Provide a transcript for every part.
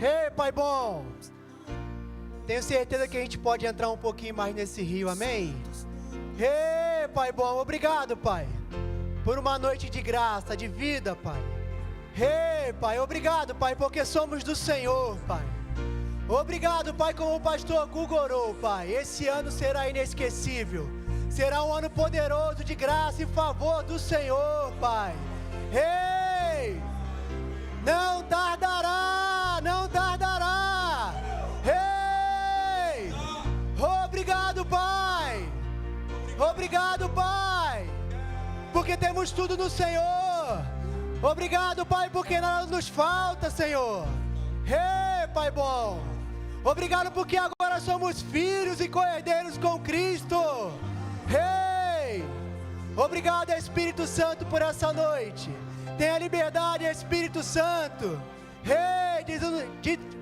Ei, Pai bom! Tenho certeza que a gente pode entrar um pouquinho mais nesse rio, amém? Ei, Pai bom, obrigado, Pai, por uma noite de graça, de vida, Pai. Ei, Pai, obrigado, Pai, porque somos do Senhor, Pai. Obrigado, Pai, como o pastor Guga orou, Pai. Esse ano será inesquecível. Será um ano poderoso de graça e favor do Senhor, Pai. Ei! Não tardará, não tardará. Ei! Obrigado, Pai. Obrigado, Pai, porque temos tudo no Senhor. Obrigado, Pai, porque nada nos falta, Senhor. Ei, Pai bom. Obrigado porque agora somos filhos e co-herdeiros com Cristo. Ei! Obrigado, Espírito Santo, por essa noite. Tenha liberdade, Espírito Santo,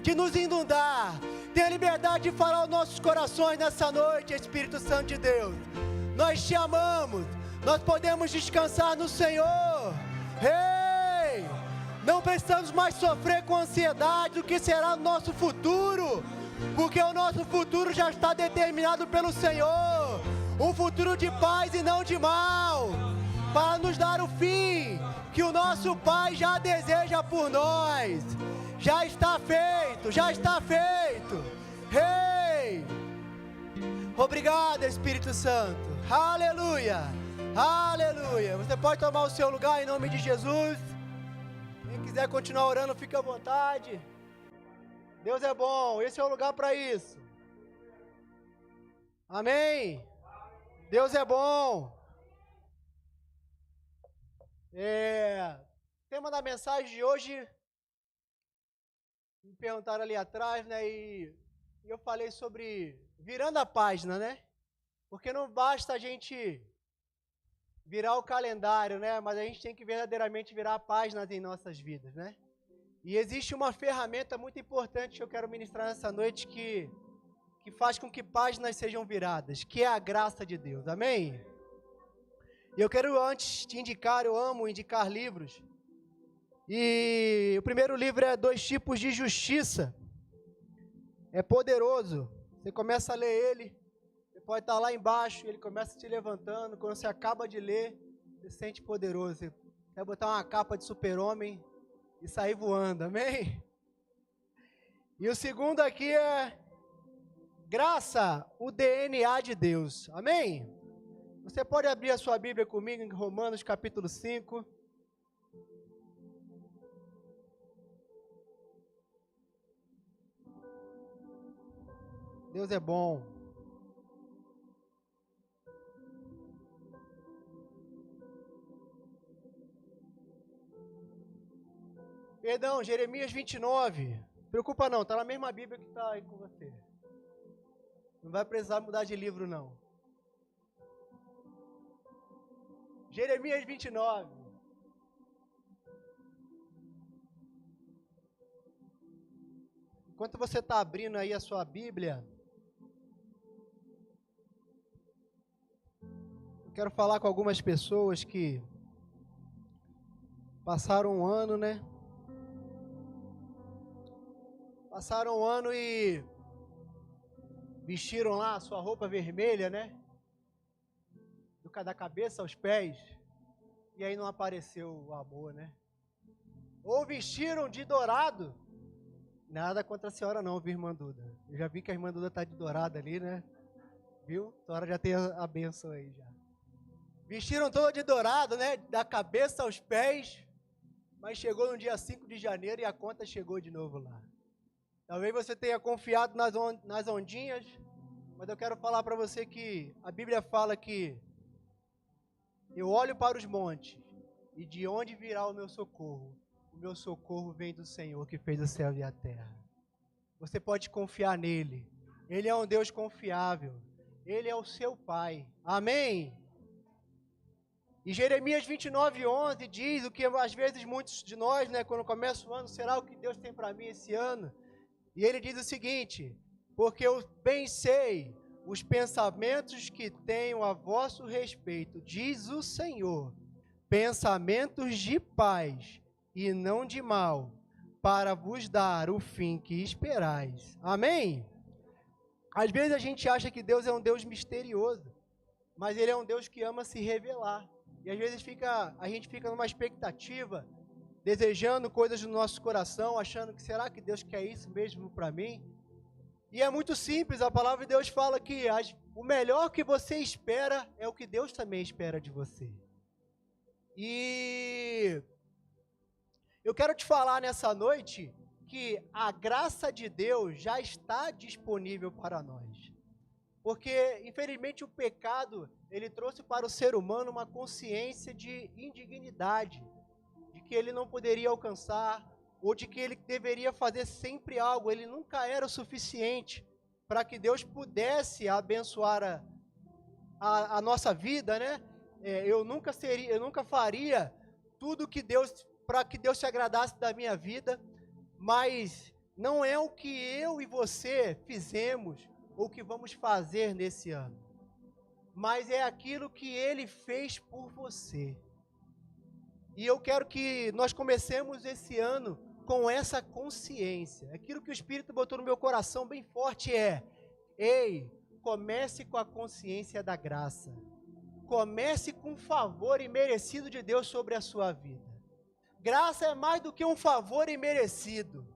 de nos inundar. Tenha liberdade de falar aos nossos corações nessa noite, Espírito Santo de Deus. Nós te amamos, nós podemos descansar no Senhor. Ei! Não precisamos mais sofrer com ansiedade do que será o nosso futuro, porque o nosso futuro já está determinado pelo Senhor. Um futuro de paz e não de mal, para nos dar o fim que o nosso Pai já deseja por nós. Já está feito, já está feito. Ei! Obrigado, Espírito Santo. Aleluia, aleluia. Você pode tomar o seu lugar em nome de Jesus. Quem quiser continuar orando, fique à vontade. Deus é bom, esse é o lugar para isso. Amém. Deus é bom. O tema da mensagem de hoje, me perguntaram ali atrás, né? E eu falei sobre virando a página, né? Porque não basta a gente virar o calendário, né? Mas a gente tem que verdadeiramente virar páginas em nossas vidas, né? E existe uma ferramenta muito importante que eu quero ministrar nessa noite que faz com que páginas sejam viradas, que é a graça de Deus, amém? E eu quero antes te indicar, eu amo indicar livros. E o primeiro livro é 2 Tipos de Justiça. É poderoso. Você começa a ler ele, você pode estar lá embaixo, ele começa te levantando. Quando você acaba de ler, você se sente poderoso. Você quer botar uma capa de super-homem e sair voando, amém? E o segundo aqui é Graça, o DNA de Deus, amém? Você pode abrir a sua Bíblia comigo em Romanos capítulo 5. Deus é bom. Perdão, Jeremias 29. Não preocupa não, está na mesma Bíblia que está aí com você. Não vai precisar mudar de livro não. Jeremias 29. Enquanto você está abrindo aí a sua Bíblia, eu quero falar com algumas pessoas que passaram um ano, né? Passaram um ano e vestiram lá a sua roupa vermelha, né? Da cabeça aos pés, e aí não apareceu o amor, né? Ou vestiram de dourado. Nada contra a senhora não, viu, irmã Duda? Eu já vi que a irmã Duda tá de dourado ali, né? Viu? A senhora já tem a bênção aí já. Vestiram toda de dourado, né? Da cabeça aos pés, mas chegou no dia 5 de janeiro e a conta chegou de novo lá. Talvez você tenha confiado nas ondinhas, mas eu quero falar para você que a Bíblia fala que eu olho para os montes, e de onde virá o meu socorro? O meu socorro vem do Senhor que fez o céu e a terra. Você pode confiar nele. Ele é um Deus confiável. Ele é o seu Pai. Amém? E Jeremias 29:11 diz o que às vezes muitos de nós, né, quando começa o ano, será o que Deus tem para mim esse ano? E ele diz o seguinte: porque eu bem sei os pensamentos que tenho a vosso respeito, diz o Senhor, pensamentos de paz e não de mal, para vos dar o fim que esperais. Amém? Às vezes a gente acha que Deus é um Deus misterioso, mas Ele é um Deus que ama se revelar. E às vezes a gente fica numa expectativa, desejando coisas do nosso coração, achando que será que Deus quer isso mesmo para mim? E é muito simples, a palavra de Deus fala que o melhor que você espera é o que Deus também espera de você. E eu quero te falar nessa noite que a graça de Deus já está disponível para nós. Porque, infelizmente, o pecado, ele trouxe para o ser humano uma consciência de indignidade, de que ele não poderia alcançar, ou de que ele deveria fazer sempre algo, ele nunca era o suficiente para que Deus pudesse abençoar a nossa vida, né? Eu nunca faria tudo que para que Deus se agradasse da minha vida, mas não é o que eu e você fizemos ou que vamos fazer nesse ano, mas é aquilo que Ele fez por você. E eu quero que nós comecemos esse ano com essa consciência. Aquilo que o Espírito botou no meu coração bem forte comece com a consciência da graça. Comece com um favor imerecido de Deus sobre a sua vida. Graça é mais do que um favor imerecido.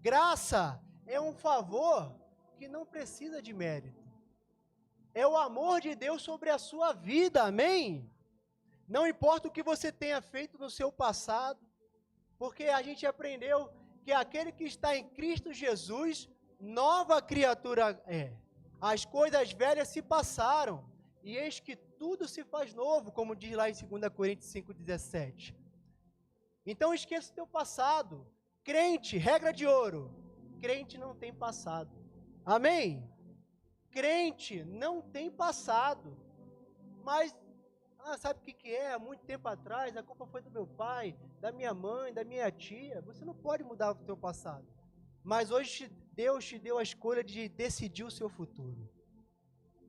Graça é um favor que não precisa de mérito. É o amor de Deus sobre a sua vida, amém? Não importa o que você tenha feito no seu passado, porque a gente aprendeu que aquele que está em Cristo Jesus, nova criatura é. As coisas velhas se passaram, e eis que tudo se faz novo, como diz lá em 2 Coríntios 5,17. Então esqueça o teu passado. Crente, regra de ouro, crente não tem passado. Amém? Crente não tem passado. Mas, sabe o que é? Há muito tempo atrás, a culpa foi do meu pai, da minha mãe, da minha tia. Você não pode mudar o teu passado. Mas hoje Deus te deu a escolha de decidir o seu futuro.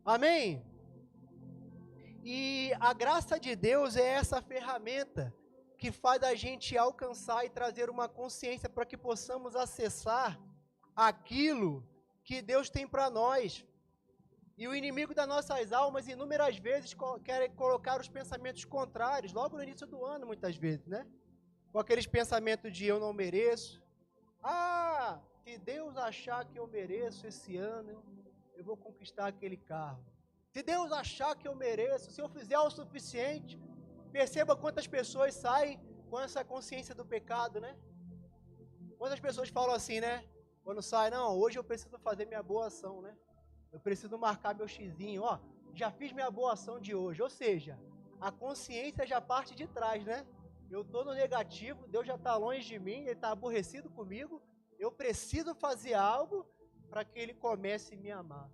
Amém? E a graça de Deus é essa ferramenta que faz a gente alcançar e trazer uma consciência para que possamos acessar aquilo que Deus tem para nós. E o inimigo das nossas almas, inúmeras vezes, quer colocar os pensamentos contrários, logo no início do ano, muitas vezes, né? Com aqueles pensamentos de eu não mereço. Se Deus achar que eu mereço esse ano, eu vou conquistar aquele carro. Se Deus achar que eu mereço, se eu fizer o suficiente, perceba quantas pessoas saem com essa consciência do pecado, né? Quantas pessoas falam assim, né? Quando sai, não, hoje eu preciso fazer minha boa ação, né? Eu preciso marcar meu xizinho, já fiz minha boa ação de hoje. Ou seja, a consciência já parte de trás, né? Eu estou no negativo, Deus já está longe de mim, Ele está aborrecido comigo, eu preciso fazer algo para que Ele comece a me amar.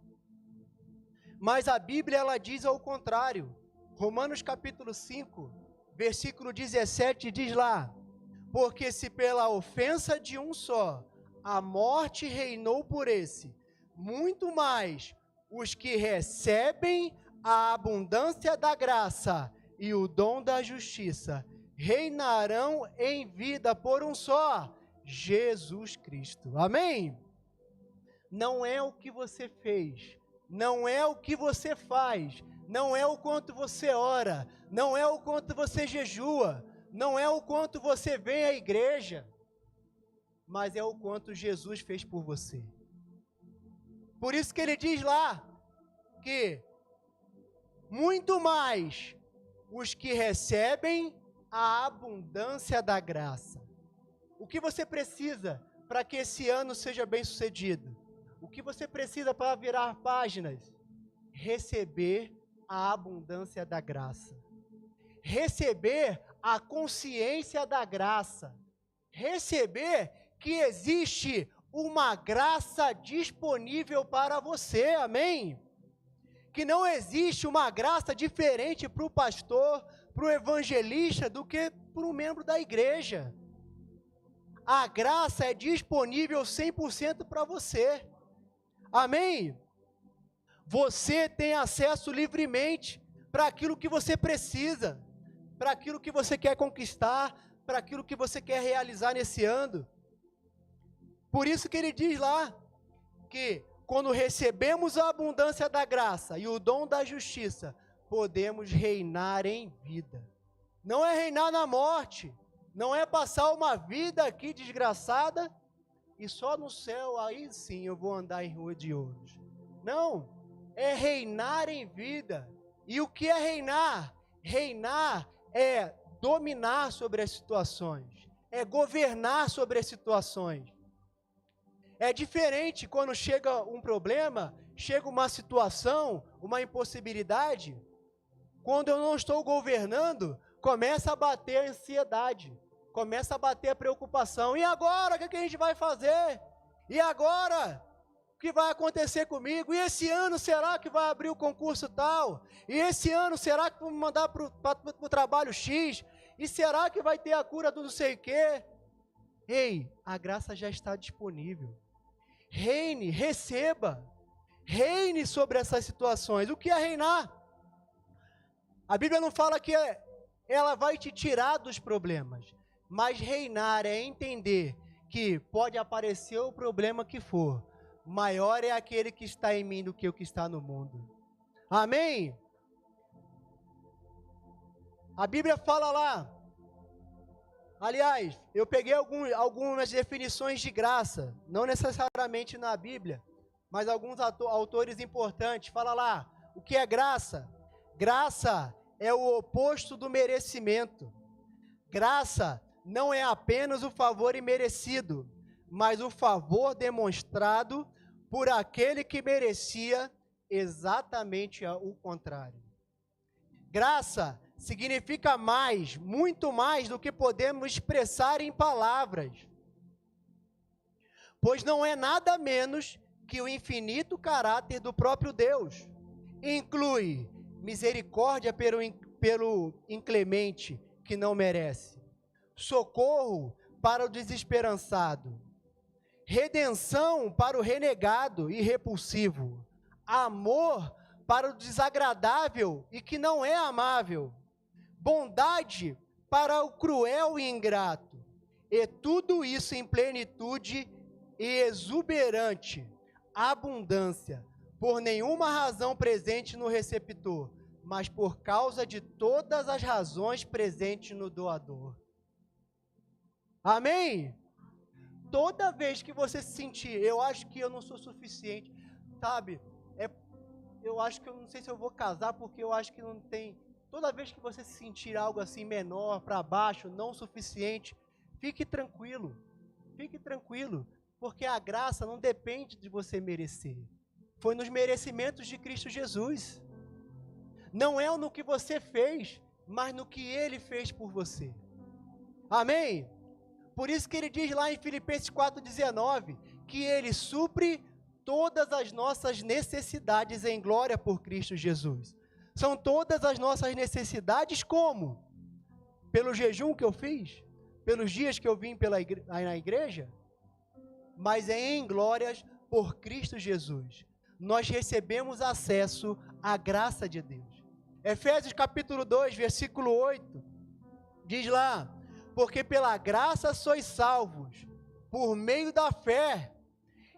Mas a Bíblia, ela diz ao contrário. Romanos capítulo 5, versículo 17, diz lá: porque se pela ofensa de um só, a morte reinou por esse, muito mais os que recebem a abundância da graça e o dom da justiça reinarão em vida por um só, Jesus Cristo. Amém? Não é o que você fez, não é o que você faz, não é o quanto você ora, não é o quanto você jejua, não é o quanto você vem à igreja, mas é o quanto Jesus fez por você. Por isso que ele diz lá que muito mais os que recebem a abundância da graça. O que você precisa para que esse ano seja bem sucedido? O que você precisa para virar páginas? Receber a abundância da graça. Receber a consciência da graça. Receber que existe uma graça disponível para você, amém? Que não existe uma graça diferente para o pastor, para o evangelista, do que para um membro da igreja. A graça é disponível 100% para você, amém? Você tem acesso livremente para aquilo que você precisa, para aquilo que você quer conquistar, para aquilo que você quer realizar nesse ano. Por isso que ele diz lá que quando recebemos a abundância da graça e o dom da justiça, podemos reinar em vida. Não é reinar na morte, não é passar uma vida aqui desgraçada e só no céu aí sim eu vou andar em rua de ouros. Não, é reinar em vida. E o que é reinar? Reinar é dominar sobre as situações, é governar sobre as situações. É diferente quando chega um problema, chega uma situação, uma impossibilidade. Quando eu não estou governando, começa a bater a ansiedade, começa a bater a preocupação. E agora, o que a gente vai fazer? E agora, o que vai acontecer comigo? E esse ano, será que vai abrir o concurso tal? E esse ano, será que vão me mandar para o trabalho X? E será que vai ter a cura do não sei o quê? Ei, a graça já está disponível. Reine, receba, reine sobre essas situações. O que é reinar? A Bíblia não fala que ela vai te tirar dos problemas, mas reinar é entender que pode aparecer o problema que for, maior é aquele que está em mim do que o que está no mundo. Amém? A Bíblia fala lá, aliás, eu peguei algumas definições de graça, não necessariamente na Bíblia, mas alguns autores importantes. Fala lá, o que é graça? Graça é o oposto do merecimento. Graça não é apenas o favor imerecido, mas o favor demonstrado por aquele que merecia exatamente o contrário. Graça significa mais, muito mais do que podemos expressar em palavras, pois não é nada menos que o infinito caráter do próprio Deus. Inclui misericórdia pelo inclemente que não merece, socorro para o desesperançado, redenção para o renegado e repulsivo, amor para o desagradável e que não é amável, bondade para o cruel e ingrato, e tudo isso em plenitude e exuberante abundância, por nenhuma razão presente no receptor, mas por causa de todas as razões presentes no doador. Amém? Toda vez que você se sentir, eu acho que eu não sou suficiente, sabe? Eu acho que eu não sei se eu vou casar porque eu acho que não tem. Toda vez que você se sentir algo assim menor, para baixo, não suficiente, fique tranquilo, porque a graça não depende de você merecer. Foi nos merecimentos de Cristo Jesus. Não é no que você fez, mas no que Ele fez por você. Amém? Por isso que ele diz lá em Filipenses 4,19, que Ele supre todas as nossas necessidades em glória por Cristo Jesus. São todas as nossas necessidades como? Pelo jejum que eu fiz? Pelos dias que eu vim na igreja? Mas é em glórias por Cristo Jesus. Nós recebemos acesso à graça de Deus. Efésios capítulo 2, versículo 8, diz lá, porque pela graça sois salvos, por meio da fé,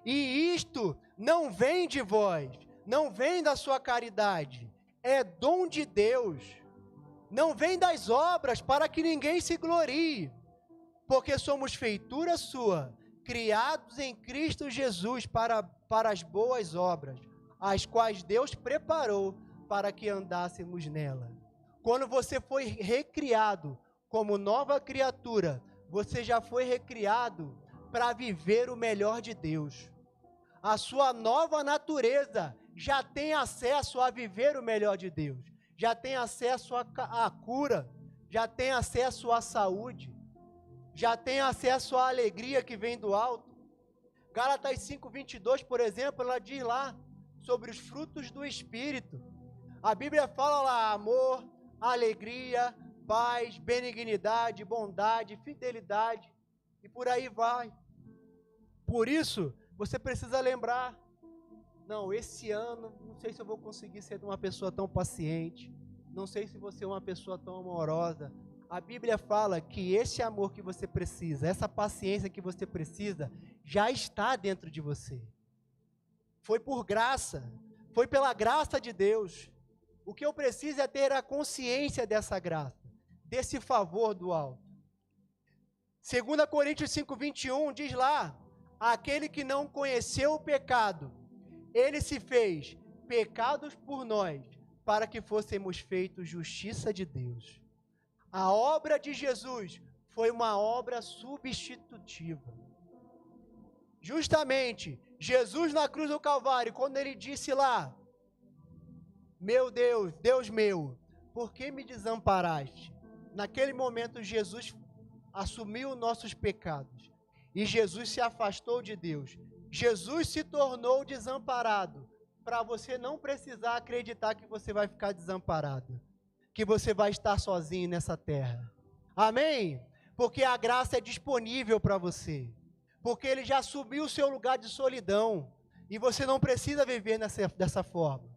e isto não vem de vós, não vem da sua caridade, é dom de Deus, não vem das obras para que ninguém se glorie, porque somos feitura sua, criados em Cristo Jesus para as boas obras, as quais Deus preparou para que andássemos nela. Quando você foi recriado como nova criatura, você já foi recriado para viver o melhor de Deus. A sua nova natureza já tem acesso a viver o melhor de Deus, já tem acesso à cura, já tem acesso à saúde, já tem acesso à alegria que vem do alto. Gálatas 5:22, por exemplo, ela diz lá sobre os frutos do Espírito. A Bíblia fala lá amor, alegria, paz, benignidade, bondade, fidelidade, e por aí vai. Por isso, você precisa lembrar, não, esse ano, não sei se eu vou conseguir ser uma pessoa tão paciente, não sei se vou ser uma pessoa tão amorosa. A Bíblia fala que esse amor que você precisa, essa paciência que você precisa, já está dentro de você. Foi por graça, foi pela graça de Deus. O que eu preciso é ter a consciência dessa graça, desse favor do alto. 2 Coríntios 5:21 diz lá, aquele que não conheceu o pecado, ele se fez pecados por nós, para que fôssemos feitos justiça de Deus. A obra de Jesus foi uma obra substitutiva. Justamente, Jesus na cruz do Calvário, quando ele disse lá, meu Deus, Deus meu, por que me desamparaste? Naquele momento, Jesus assumiu nossos pecados e Jesus se afastou de Deus. Jesus se tornou desamparado, para você não precisar acreditar que você vai ficar desamparado, que você vai estar sozinho nessa terra. Amém? Porque a graça é disponível para você, porque ele já assumiu o seu lugar de solidão, e você não precisa viver dessa forma.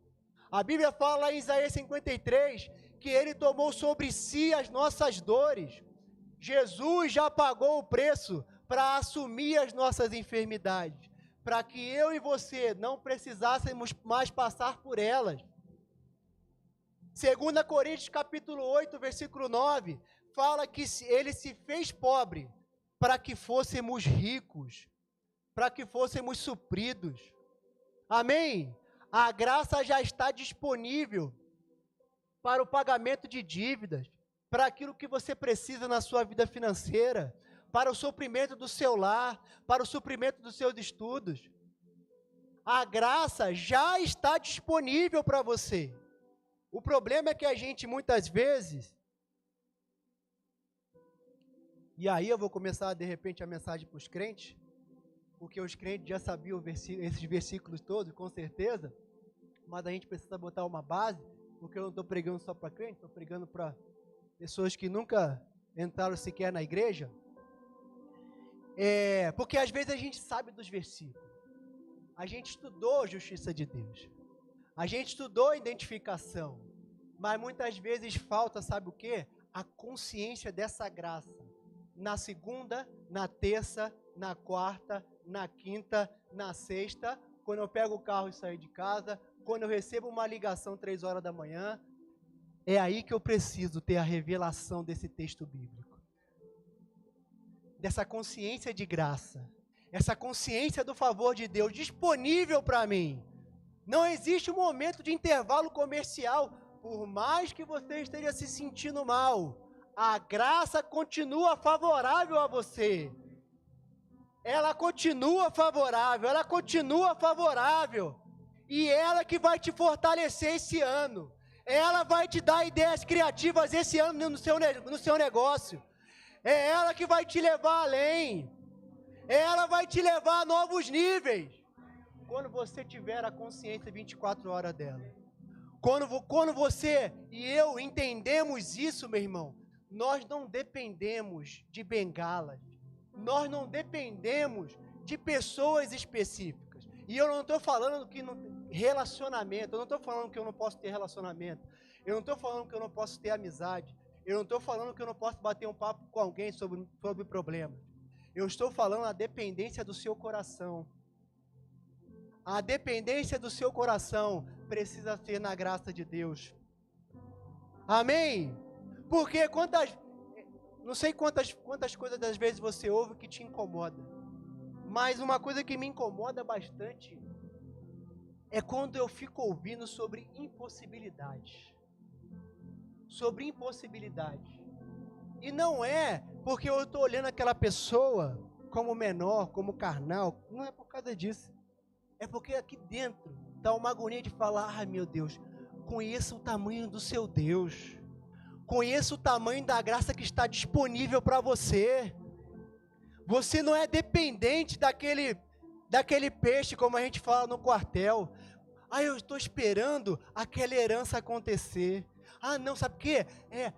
A Bíblia fala lá em Isaías 53, que ele tomou sobre si as nossas dores. Jesus já pagou o preço para assumir as nossas enfermidades, para que eu e você não precisássemos mais passar por elas. 2 Coríntios capítulo 8, versículo 9, fala que ele se fez pobre para que fôssemos ricos, para que fôssemos supridos. Amém? A graça já está disponível para o pagamento de dívidas, para aquilo que você precisa na sua vida financeira, para o suprimento do seu lar, para o suprimento dos seus estudos. A graça já está disponível para você. O problema é que a gente muitas vezes, e aí eu vou começar de repente a mensagem para os crentes, porque os crentes já sabiam esses versículos todos, com certeza, mas a gente precisa botar uma base, porque eu não estou pregando só para crentes, estou pregando para pessoas que nunca entraram sequer na igreja. Porque às vezes a gente sabe dos versículos, a gente estudou a justiça de Deus, a gente estudou a identificação, mas muitas vezes falta, sabe o quê? A consciência dessa graça, na segunda, na terça, na quarta, na quinta, na sexta, quando eu pego o carro e saio de casa, quando eu recebo uma ligação 3 horas da manhã, é aí que eu preciso ter a revelação desse texto bíblico, dessa consciência de graça, essa consciência do favor de Deus disponível para mim. Não existe um momento de intervalo comercial, por mais que você esteja se sentindo mal, a graça continua favorável a você. Ela continua favorável, ela continua favorável. E ela que vai te fortalecer esse ano. Ela vai te dar ideias criativas esse ano no seu negócio. É ela que vai te levar além. Ela vai te levar a novos níveis. Quando você tiver a consciência 24 horas dela. Quando você e eu entendemos isso, meu irmão, nós não dependemos de bengalas. Nós não dependemos de pessoas específicas. E eu não estou falando que relacionamento, eu não estou falando que eu não posso ter relacionamento. Eu não estou falando que eu não posso ter amizade. Eu não estou falando que eu não posso bater um papo com alguém sobre problemas. Eu estou falando a dependência do seu coração. A dependência do seu coração precisa ser na graça de Deus. Amém? Porque não sei quantas coisas às vezes você ouve que te incomoda. Mas uma coisa que me incomoda bastante é quando eu fico ouvindo sobre impossibilidades. Sobre impossibilidades. E não é porque eu estou olhando aquela pessoa como menor, como carnal. Não é por causa disso. É porque aqui dentro está uma agonia de falar, ai meu Deus, conheça o tamanho do seu Deus. Conheça o tamanho da graça que está disponível para você. Você não é dependente daquele peixe, como a gente fala no quartel. Ah, eu estou esperando aquela herança acontecer. Ah, não, sabe o quê?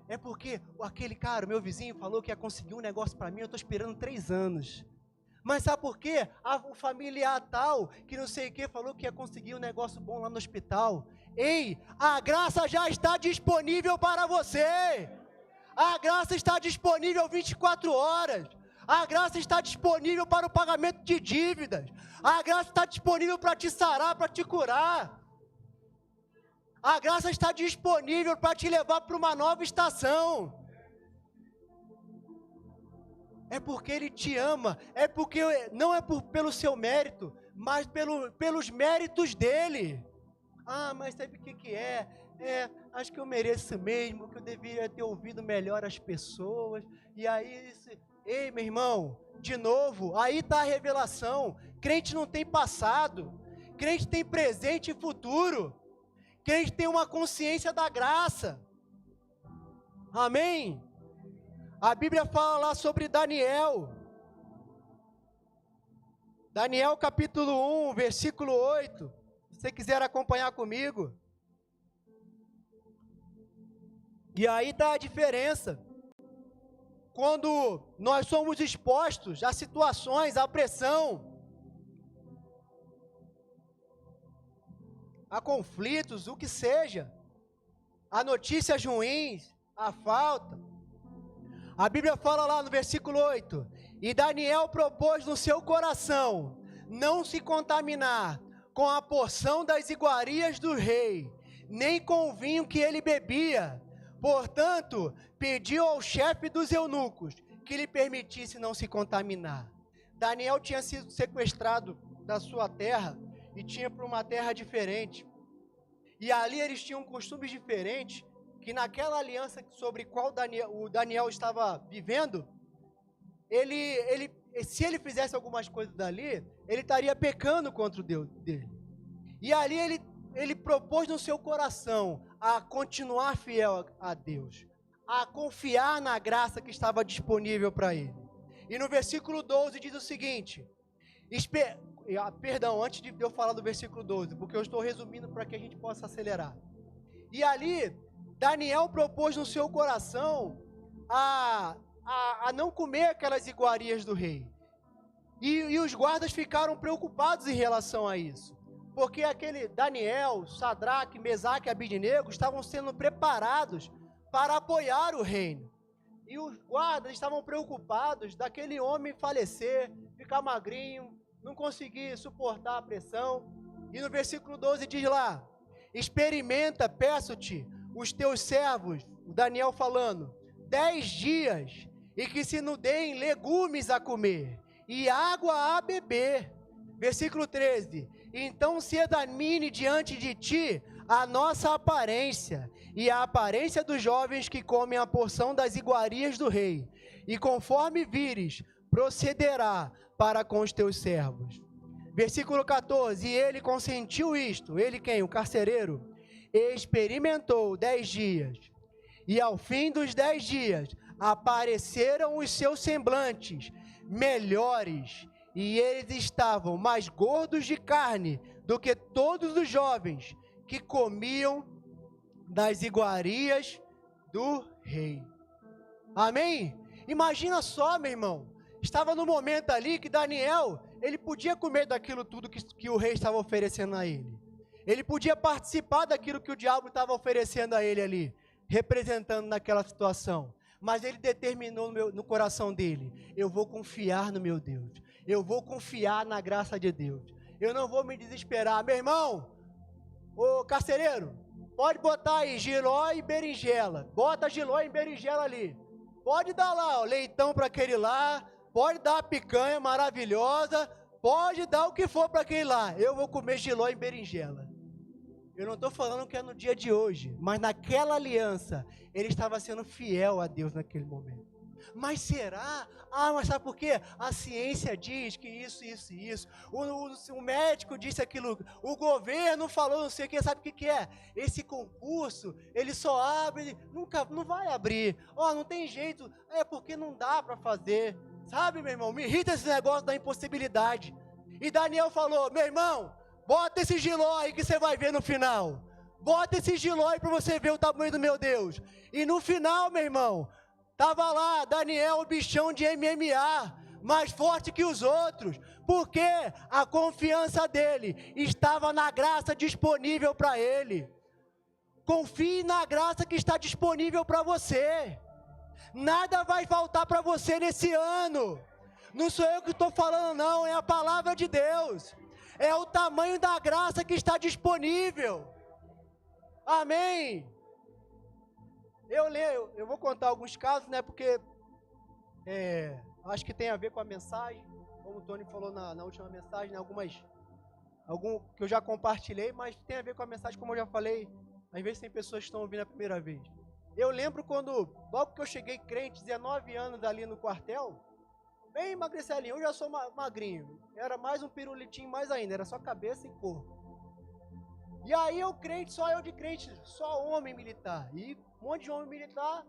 É porque aquele cara, meu vizinho, falou que ia conseguir um negócio para mim, eu estou esperando 3 anos. Mas sabe por quê? O familiar tal, que não sei o que, falou que ia conseguir um negócio bom lá no hospital. Ei, a graça já está disponível para você. A graça está disponível 24 horas. A graça está disponível para o pagamento de dívidas. A graça está disponível para te sarar, para te curar. A graça está disponível para te levar para uma nova estação. É porque Ele te ama, é porque não é pelo seu mérito, mas pelos méritos dEle. Ah, mas sabe o que é? Acho que eu mereço mesmo, que eu deveria ter ouvido melhor as pessoas. E aí, ei, meu irmão, de novo, aí está a revelação. Crente não tem passado, crente tem presente e futuro. Crente tem uma consciência da graça. Amém? A Bíblia fala lá sobre Daniel. Daniel capítulo 1, versículo 8. Se você quiser acompanhar comigo. E aí está a diferença. Quando nós somos expostos a situações, a pressão, a conflitos, o que seja, a notícias ruins, a falta. A Bíblia fala lá no versículo 8, e Daniel propôs no seu coração não se contaminar com a porção das iguarias do rei, nem com o vinho que ele bebia. Portanto, pediu ao chefe dos eunucos que lhe permitisse não se contaminar. Daniel tinha sido sequestrado da sua terra e tinha para uma terra diferente. E ali eles tinham costumes diferentes, que naquela aliança sobre qual o Daniel estava vivendo, se ele fizesse algumas coisas dali, ele estaria pecando contra o Deus dele. E ali ele propôs no seu coração a continuar fiel a Deus, a confiar na graça que estava disponível para ele. E no versículo 12 diz o seguinte, antes de eu falar do versículo 12, porque eu estou resumindo para que a gente possa acelerar. E ali, Daniel propôs no seu coração a não comer aquelas iguarias do rei. E os guardas ficaram preocupados em relação a isso. Porque aquele Daniel, Sadraque, Mesaque e Abidnego estavam sendo preparados para apoiar o reino. E os guardas estavam preocupados daquele homem falecer, ficar magrinho, não conseguir suportar a pressão. E no versículo 12 diz lá, experimenta, peço-te, os teus servos, o Daniel falando, 10 dias, e que se nos deem legumes a comer, e água a beber. Versículo 13, então se examine diante de ti a nossa aparência, e a aparência dos jovens que comem a porção das iguarias do rei, e conforme vires, procederá para com os teus servos. Versículo 14, e ele consentiu isto, ele quem? O carcereiro, experimentou 10 dias, e ao fim dos 10 dias, apareceram os seus semblantes melhores, e eles estavam mais gordos de carne do que todos os jovens que comiam das iguarias do rei. Amém? Imagina só, meu irmão, estava no momento ali que Daniel, ele podia comer daquilo tudo que o rei estava oferecendo a ele. Ele podia participar daquilo que o diabo estava oferecendo a ele ali, representando naquela situação. Mas ele determinou no coração dele, eu vou confiar no meu Deus. Eu vou confiar na graça de Deus. Eu não vou me desesperar. Meu irmão, ô carcereiro, pode botar aí giló e berinjela. Bota giló e berinjela ali. Pode dar lá, ó, leitão para aquele lá. Pode dar a picanha maravilhosa. Pode dar o que for para aquele lá. Eu vou comer giló e berinjela. Eu não estou falando que é no dia de hoje, mas naquela aliança, ele estava sendo fiel a Deus naquele momento. Mas será? Mas sabe por quê? A ciência diz que isso. O médico disse aquilo. O governo falou não sei o que. Sabe o que é? Esse concurso, ele só abre, não vai abrir. Não tem jeito. É porque não dá para fazer. Sabe, meu irmão? Me irrita esse negócio da impossibilidade. E Daniel falou, meu irmão, bota esse giló aí que você vai ver no final. Bota esse giló aí para você ver o tamanho do meu Deus. E no final, meu irmão, estava lá, Daniel, o bichão de MMA, mais forte que os outros, porque a confiança dele estava na graça disponível para ele. Confie na graça que está disponível para você. Nada vai faltar para você nesse ano. Não sou eu que estou falando, não. É a palavra de Deus. É o tamanho da graça que está disponível. Amém. Eu vou contar alguns casos, né? Porque acho que tem a ver com a mensagem. Como o Tony falou na última mensagem, né? Algum que eu já compartilhei, mas tem a ver com a mensagem, como eu já falei. Às vezes tem pessoas que estão ouvindo a primeira vez. Eu lembro quando, logo que eu cheguei crente, 19 anos ali no quartel, bem magricelinho, eu já sou magrinho. Era mais um pirulitinho mais ainda, era só cabeça e corpo. E aí eu crente, só eu de crente, só homem militar. E um monte de homem militar,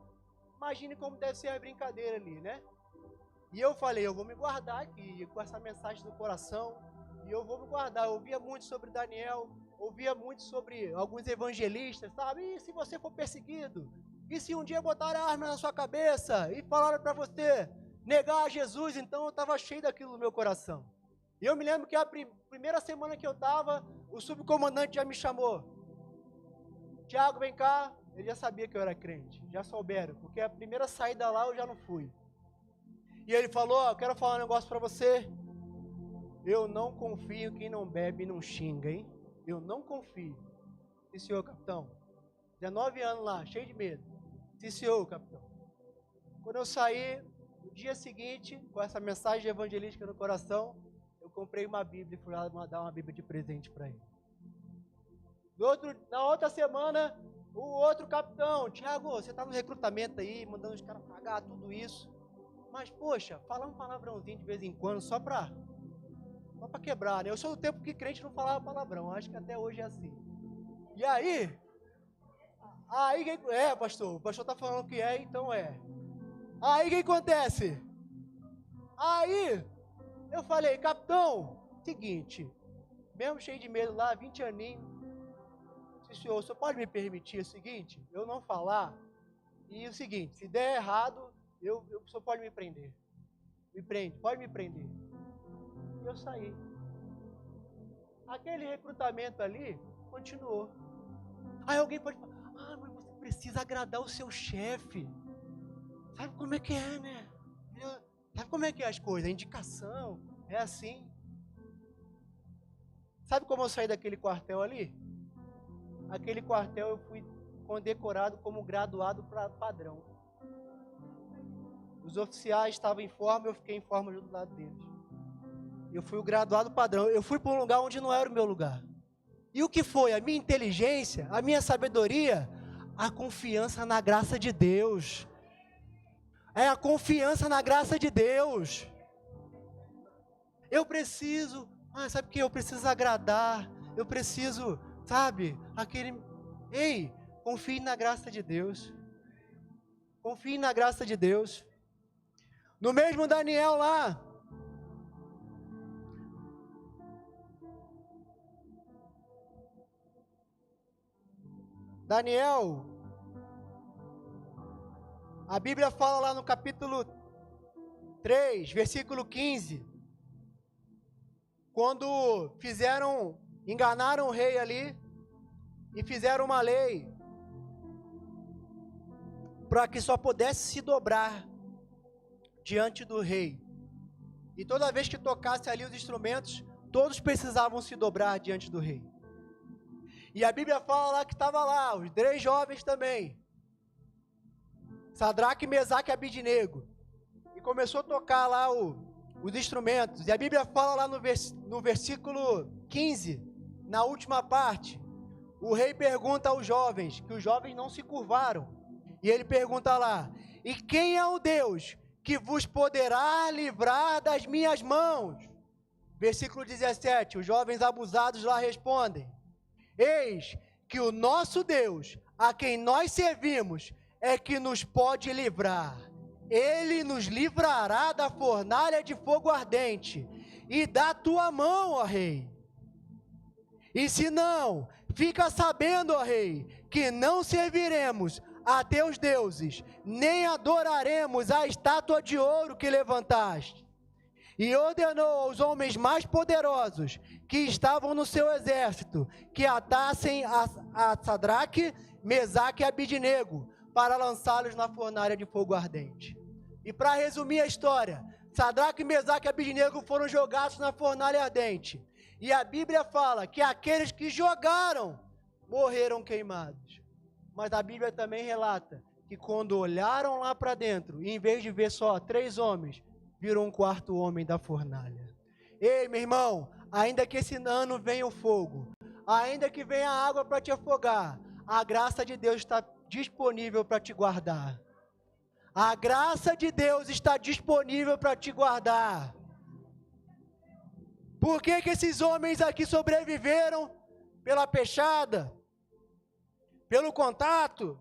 imagine como deve ser a brincadeira ali, né? E eu falei, eu vou me guardar aqui, com essa mensagem no coração, e eu vou me guardar. Eu ouvia muito sobre Daniel, ouvia muito sobre alguns evangelistas, sabe? E se você for perseguido? E se um dia botaram a arma na sua cabeça e falaram para você negar a Jesus? Então eu estava cheio daquilo no meu coração. E eu me lembro que a primeira semana que eu estava, o subcomandante já me chamou. Tiago, vem cá. Ele já sabia que eu era crente, já souberam, porque a primeira saída lá eu já não fui. E ele falou, eu quero falar um negócio para você. Eu não confio em quem não bebe e não xinga, hein? Eu não confio. Sim, senhor, capitão. 19 anos lá, cheio de medo. Sim, senhor, capitão. Quando eu saí, no dia seguinte, com essa mensagem evangelística no coração, eu comprei uma Bíblia e fui lá mandar uma Bíblia de presente para ele. Na outra semana, o outro capitão, Tiago, você está no recrutamento aí, mandando os caras pagar tudo isso. Mas, poxa, fala um palavrãozinho de vez em quando, só para quebrar, né? Eu sou do tempo que crente não falava palavrão, acho que até hoje é assim. E aí, pastor, o pastor está falando que é, então é. Aí, o que acontece? Aí, eu falei, capitão, seguinte, mesmo cheio de medo lá, 20 aninhos, senhor, o senhor pode me permitir o seguinte, eu não falar, e o seguinte, se der errado, o senhor pode me prender. Me prende, pode me prender. E eu saí. Aquele recrutamento ali continuou. Aí alguém pode falar, mas você precisa agradar o seu chefe. Sabe como é que é, né? Sabe como é que é as coisas? A indicação é assim. Sabe como eu saí daquele quartel ali? Aquele quartel eu fui condecorado como graduado padrão. Os oficiais estavam em forma, eu fiquei em forma junto do lado deles. Eu fui o graduado padrão. Eu fui para um lugar onde não era o meu lugar. E o que foi? A minha inteligência, a minha sabedoria? A confiança na graça de Deus. É a confiança na graça de Deus. Eu preciso, sabe o que? Eu preciso agradar. Eu preciso, sabe? Ei, confie na graça de Deus. Confie na graça de Deus. No mesmo Daniel lá. Daniel, a Bíblia fala lá no capítulo 3, versículo 15, quando enganaram o rei ali, e fizeram uma lei, para que só pudesse se dobrar diante do rei, e toda vez que tocasse ali os instrumentos, todos precisavam se dobrar diante do rei. E a Bíblia fala lá que estava lá, os 3 jovens também. Sadraque, Mesaque e Abidnego. E começou a tocar lá os instrumentos. E a Bíblia fala lá no versículo 15, na última parte. O rei pergunta aos jovens, que os jovens não se curvaram. E ele pergunta lá, e quem é o Deus que vos poderá livrar das minhas mãos? Versículo 17, os jovens abusados lá respondem, eis que o nosso Deus, a quem nós servimos, é que nos pode livrar. Ele nos livrará da fornalha de fogo ardente e da tua mão, ó rei. E se não, fica sabendo, ó rei, que não serviremos a teus deuses, nem adoraremos a estátua de ouro que levantaste. E ordenou aos homens mais poderosos que estavam no seu exército, que atassem a Sadraque, Mesaque e Abidnego, para lançá-los na fornalha de fogo ardente. E para resumir a história, Sadraque, Mesaque e Abidnego foram jogados na fornalha ardente. E a Bíblia fala que aqueles que jogaram morreram queimados. Mas a Bíblia também relata que quando olharam lá para dentro, em vez de ver só 3 homens, viram um 4º homem da fornalha. Ei, meu irmão, ainda que esse ano venha o fogo, ainda que venha a água para te afogar, a graça de Deus está disponível para te guardar. A graça de Deus está disponível para te guardar. Por que que esses homens aqui sobreviveram? Pela peixada? Pelo contato?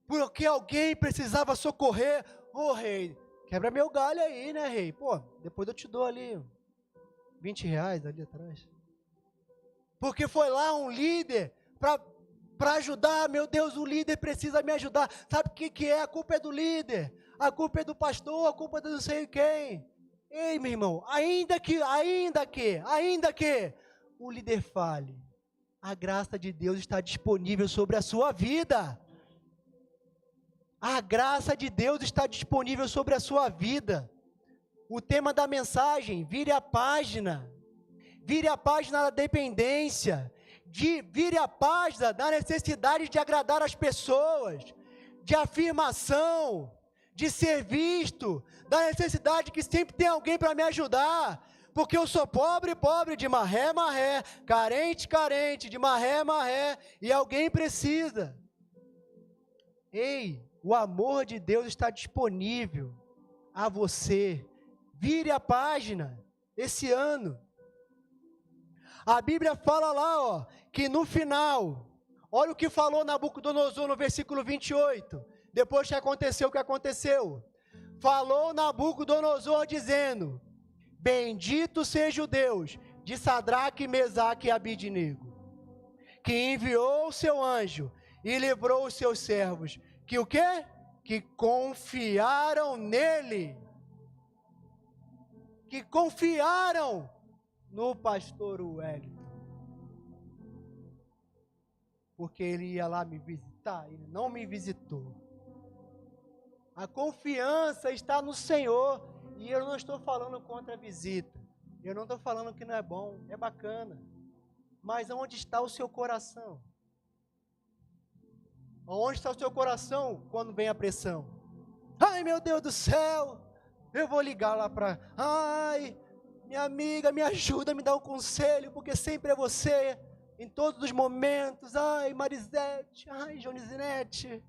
Porque alguém precisava socorrer? Ô rei, quebra meu galho aí, né, rei? Pô, depois eu te dou ali R$20 ali atrás. Porque foi lá um líder para ajudar. Meu Deus, o líder precisa me ajudar. Sabe o que é? A culpa é do líder, a culpa é do pastor, a culpa é do não sei quem. Ei, meu irmão, ainda que o líder fale, a graça de Deus está disponível sobre a sua vida. A graça de Deus está disponível sobre a sua vida. O tema da mensagem, vire a página da dependência, vire a página da necessidade de agradar as pessoas, de afirmação, de ser visto, da necessidade que sempre tem alguém para me ajudar, porque eu sou pobre, de marré, carente, de marré, e alguém precisa. Ei, o amor de Deus está disponível a você. Vire a página esse ano. A Bíblia fala lá, ó, que no final, olha o que falou Nabucodonosor no versículo 28, depois que aconteceu o que aconteceu. Falou Nabucodonosor dizendo: bendito seja o Deus de Sadraque, Mesaque e Abidnego, que enviou o seu anjo e livrou os seus servos, que o quê? Que confiaram nele. Que confiaram no pastor Wellington. Porque ele ia lá me visitar, ele não me visitou. A confiança está no Senhor. E eu não estou falando contra a visita. Eu não estou falando que não é bom, é bacana. Mas onde está o seu coração? Onde está o seu coração quando vem a pressão? Ai, meu Deus do céu! Eu vou ligar lá para... Ai, minha amiga, me ajuda, me dá um conselho, porque sempre é você, em todos os momentos. Ai, Marisete, ai, Jonizinete.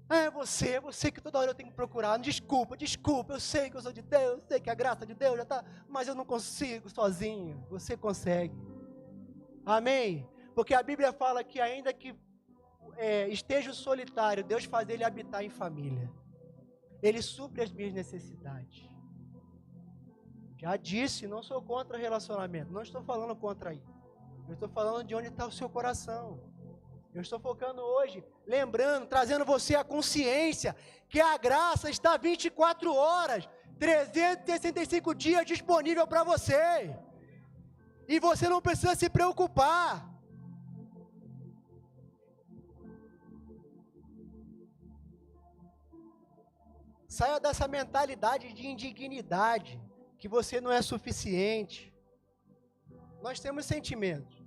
É você que toda hora eu tenho que procurar. Desculpa, eu sei que eu sou de Deus, eu sei que a graça de Deus já está, mas eu não consigo sozinho. Você consegue. Amém? Porque a Bíblia fala que ainda que esteja solitário, Deus faz ele habitar em família. Ele supre as minhas necessidades. Já disse, não sou contra relacionamento. Não estou falando contra isso. Eu estou falando de onde está o seu coração. Eu estou focando hoje, lembrando, trazendo você a consciência que a graça está 24 horas, 365 dias disponível para você. E você não precisa se preocupar. Saia dessa mentalidade de indignidade, que você não é suficiente. Nós temos sentimentos.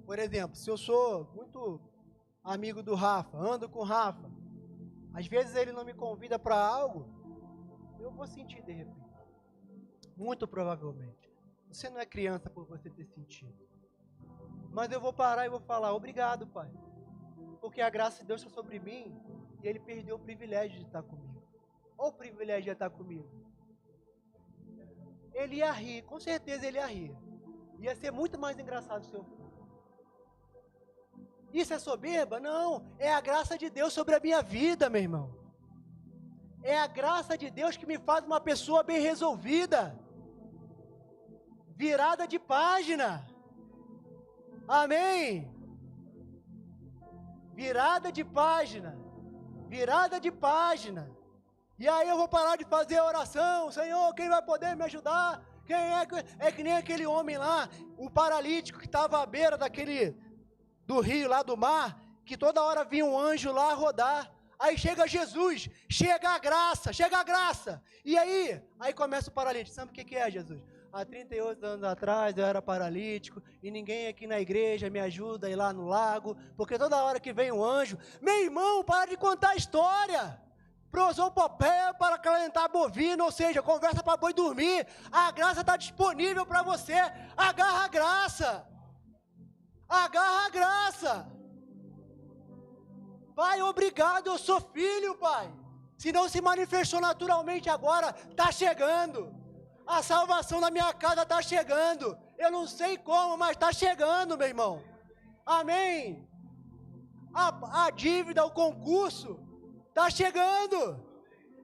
Por exemplo, se eu sou muito amigo do Rafa, ando com o Rafa, às vezes ele não me convida para algo, eu vou sentir de repente. Muito provavelmente. Você não é criança por você ter sentido. Mas eu vou parar e vou falar: obrigado, Pai. Porque a graça de Deus está sobre mim e ele perdeu o privilégio de estar comigo. Ou o privilégio de estar comigo. Ele ia rir, com certeza ele ia rir. Ia ser muito mais engraçado se eu fosse. Isso é soberba? Não, é a graça de Deus sobre a minha vida, meu irmão. É a graça de Deus que me faz uma pessoa bem resolvida. Virada de página. Amém? Virada de página. Virada de página. E aí eu vou parar de fazer a oração. Senhor, quem vai poder me ajudar? É que nem aquele homem lá, o paralítico que estava à beira do rio lá do mar, que toda hora vinha um anjo lá rodar. Aí chega Jesus, chega a graça. E aí começa o paralítico. Sabe o que é, Jesus? Há 38 anos atrás eu era paralítico e ninguém aqui na igreja me ajuda a ir lá no lago, porque toda hora que vem um anjo, meu irmão, para de contar a história. Prosopopéia para acalentar bovino, ou seja, conversa para boi dormir. A graça está disponível para você. Agarra a graça. Agarra a graça. Pai, obrigado, eu sou filho, Pai. Se não se manifestou naturalmente agora, está chegando. A salvação da minha casa está chegando. Eu não sei como, mas está chegando, meu irmão. Amém. A dívida, o concurso, está chegando.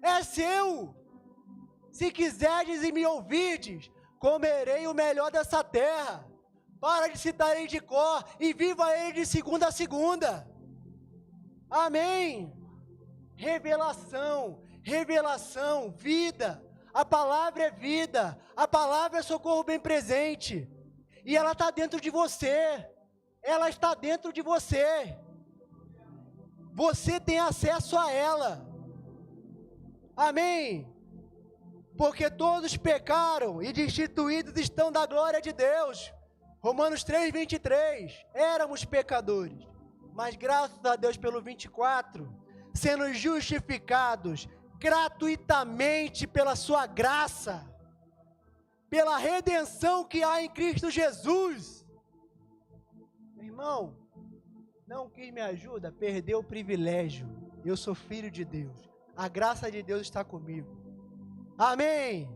É seu. Se quiserdes e me ouvirdes, comerei o melhor dessa terra. Para de citar ele de cor e viva ele de segunda a segunda. Amém. Revelação, vida. A palavra é vida, a palavra é socorro bem presente. E ela está dentro de você. Ela está dentro de você. Você tem acesso a ela. Amém. Porque todos pecaram e destituídos estão da glória de Deus. Romanos 3:23. Éramos pecadores, mas graças a Deus pelo 24, sendo justificados gratuitamente pela sua graça, pela redenção que há em Cristo Jesus. Irmão, não quis me ajuda, perdeu o privilégio. Eu sou filho de Deus. A graça de Deus está comigo. Amém.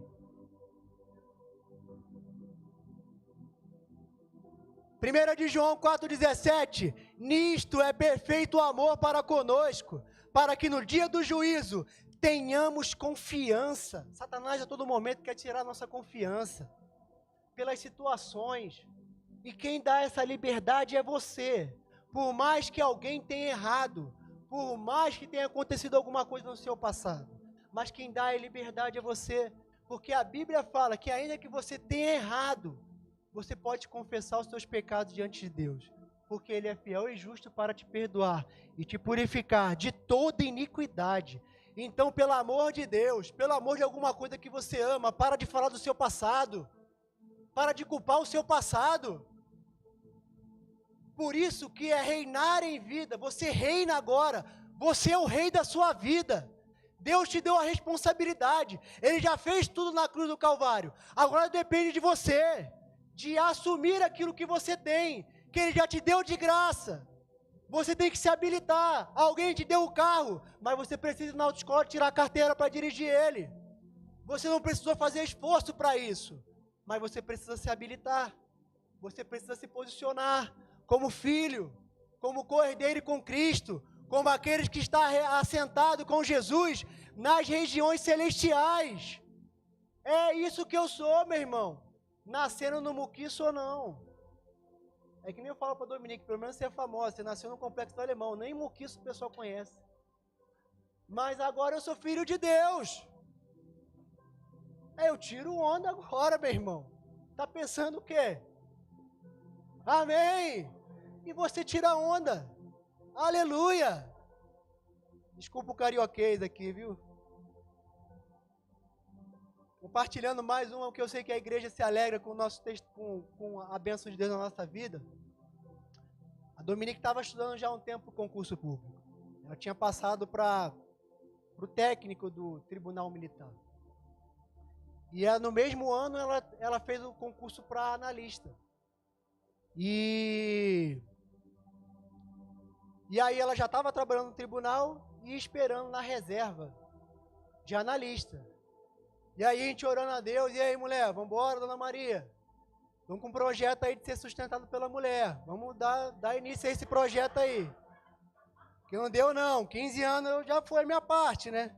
Primeira de João 4:17. Nisto é perfeito o amor para conosco, para que no dia do juízo tenhamos confiança. Satanás a todo momento quer tirar nossa confiança pelas situações. E quem dá essa liberdade é você. Por mais que alguém tenha errado, por mais que tenha acontecido alguma coisa no seu passado, mas quem dá a liberdade é você. Porque a Bíblia fala que ainda que você tenha errado, você pode confessar os seus pecados diante de Deus. Porque Ele é fiel e justo para te perdoar e te purificar de toda iniquidade. Então, pelo amor de Deus, pelo amor de alguma coisa que você ama, para de falar do seu passado. Para de culpar o seu passado. Por isso que é reinar em vida. Você reina agora. Você é o rei da sua vida. Deus te deu a responsabilidade. Ele já fez tudo na cruz do Calvário. Agora depende de você, de assumir aquilo que você tem, que Ele já te deu de graça. Você tem que se habilitar. Alguém te deu o carro, mas você precisa ir na autoescola tirar a carteira para dirigir ele. Você não precisou fazer esforço para isso, mas você precisa se habilitar. Você precisa se posicionar como filho, como co-herdeiro com Cristo, como aqueles que estão assentados com Jesus nas regiões celestiais. É isso que eu sou, meu irmão. Nascendo no Muquiço ou não. É que nem eu falo para Dominique, pelo menos você é famosa, você nasceu no Complexo do Alemão, nem Muquiço o pessoal conhece. Mas agora eu sou filho de Deus. Eu tiro onda agora, meu irmão. Tá pensando o quê? Amém! E você tira onda. Aleluia! Desculpa o carioquês aqui, viu? Compartilhando mais uma, que eu sei que a igreja se alegra com o nosso texto, com a bênção de Deus na nossa vida. A Dominique estava estudando já há um tempo o concurso público. Ela tinha passado para o técnico do Tribunal Militar. E no mesmo ano ela fez o concurso para analista. E aí ela já estava trabalhando no tribunal e esperando na reserva de analista. E aí a gente orando a Deus, e aí mulher, vamos embora, dona Maria. Vamos com um projeto aí de ser sustentado pela mulher. Vamos dar início a esse projeto aí. Que não deu não, 15 anos já foi a minha parte, né?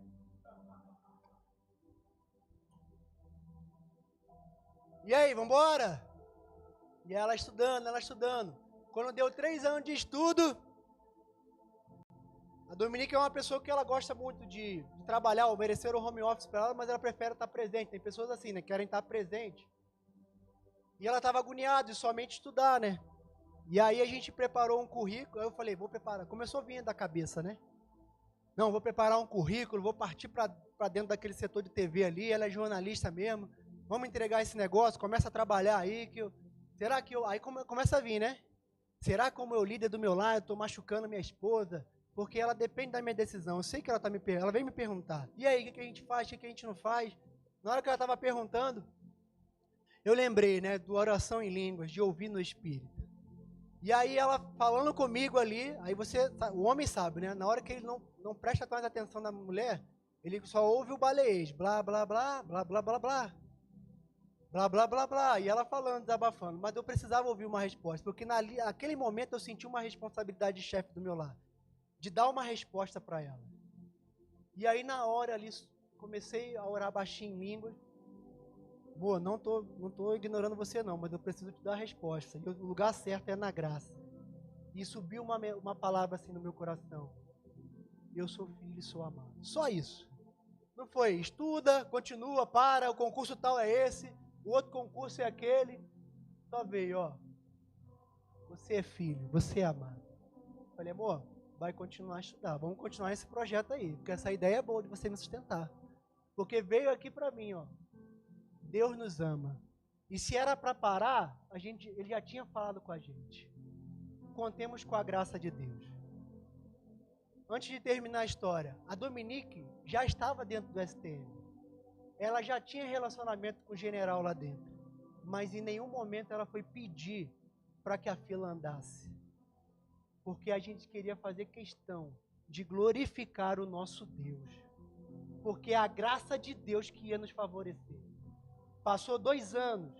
E aí, vamos embora? E ela estudando. Quando deu 3 anos de estudo, a Dominique é uma pessoa que ela gosta muito de trabalhar, oferecer o home office para ela, mas ela prefere estar presente. Tem pessoas assim, né? Querem estar presente. E ela estava agoniada de somente estudar, né? E aí a gente preparou um currículo, aí eu falei, vou preparar. Começou a vir da cabeça, né? Não, vou preparar um currículo, vou partir para dentro daquele setor de TV ali, ela é jornalista mesmo. Vamos entregar esse negócio, começa a trabalhar aí, será que eu... Aí começa a vir, né? Será que como eu líder do meu lar, eu estou machucando minha esposa? Porque ela depende da minha decisão. Eu sei que ela vem me perguntar. E aí, o que a gente faz, o que a gente não faz? Na hora que ela estava perguntando, eu lembrei, né, do oração em línguas, de ouvir no Espírito. E aí ela falando comigo ali, aí o homem sabe, né? Na hora que ele não presta mais atenção na mulher, ele só ouve o baleiês, blá, blá, blá, blá, blá, blá, blá. Blá, blá, blá, blá. E ela falando, desabafando. Mas eu precisava ouvir uma resposta, porque naquele momento eu senti uma responsabilidade de chefe do meu lar, de dar uma resposta para ela. E aí na hora ali, comecei a orar baixinho em línguas. Boa, não tô ignorando você não, mas eu preciso te dar a resposta. E o lugar certo é na graça. E subiu uma palavra assim no meu coração. Eu sou filho e sou amado. Só isso. Não foi, estuda, continua, para, o concurso tal é esse, o outro concurso é aquele. Só veio, ó. Você é filho, você é amado. Falei, amor, vai continuar a estudar. Vamos continuar esse projeto aí, porque essa ideia é boa de você me sustentar. Porque veio aqui para mim, ó. Deus nos ama. E se era para parar, ele já tinha falado com a gente. Contemos com a graça de Deus. Antes de terminar a história, a Dominique já estava dentro do STM. Ela já tinha relacionamento com o general lá dentro. Mas em nenhum momento ela foi pedir para que a fila andasse. Porque a gente queria fazer questão de glorificar o nosso Deus. Porque é a graça de Deus que ia nos favorecer. Passou 2 anos,